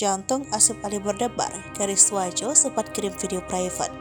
Jantung Asif Ali berdebar, garis Wajo sempat kirim video private.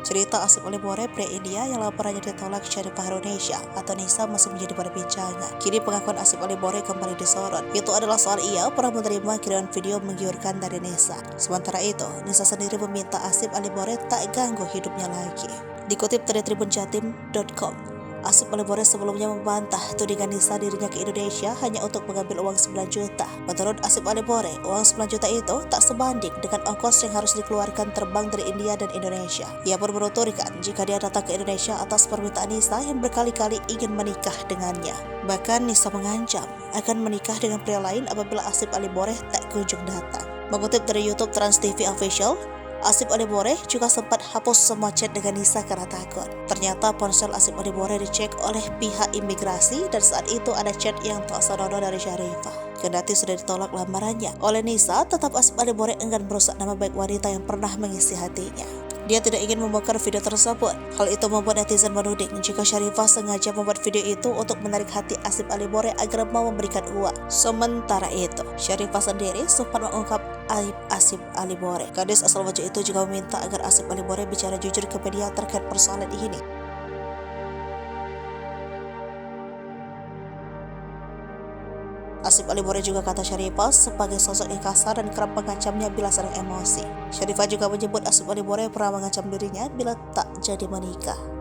Cerita Asif Ali Boreh, pria India yang laporannya ditolak Sharifah Indonesia atau Nisa masih menjadi perbincangan. Kini pengakuan Asif Ali Boreh kembali disorot. Itu adalah soal ia pernah menerima kiriman video menggiurkan dari Nisa. Sementara itu, Nisa sendiri meminta Asif Ali Boreh tak ganggu hidupnya lagi. Dikutip dari tribunjatim.com, Asif Ali Boreh sebelumnya membantah tudingan Nisa dirinya ke Indonesia hanya untuk mengambil uang 9 juta. Menurut Asif Ali Boreh, uang 9 juta itu tak sebanding dengan ongkos yang harus dikeluarkan terbang dari India dan Indonesia. Ia pun menuturkan jika dia datang ke Indonesia atas permintaan Nisa yang berkali-kali ingin menikah dengannya. Bahkan Nisa mengancam akan menikah dengan pria lain apabila Asif Ali Boreh tak kunjung datang. Mengutip dari YouTube Trans TV Official, Asif Ali Boreh juga sempat hapus semua chat dengan Nisa karena takut. Ternyata ponsel Asif Ali Boreh dicek oleh pihak imigrasi dan saat itu ada chat yang tak senonoh dari Sharifah. Kendati sudah ditolak lamarannya oleh Nisa, tetap Asif Ali Boreh enggan merusak nama baik wanita yang pernah mengisi hatinya. Dia tidak ingin membongkar video tersebut. Hal itu membuat netizen menuding jika Sharifah sengaja membuat video itu untuk menarik hati Asif Ali Boreh agar mau memberikan uang. Sementara itu, Sharifah sendiri sempat mengungkap aib Asif Ali Boreh. Gadis asal Wajo itu juga meminta agar Asif Ali Boreh bicara jujur ke media terkait persoalan ini. Asif Ali Boreh juga kata Sharifah sebagai sosok yang kasar dan kerap mengancamnya bila sedang emosi. Sharifah juga menyebut Asif Ali Boreh pernah mengancam dirinya bila tak jadi menikah.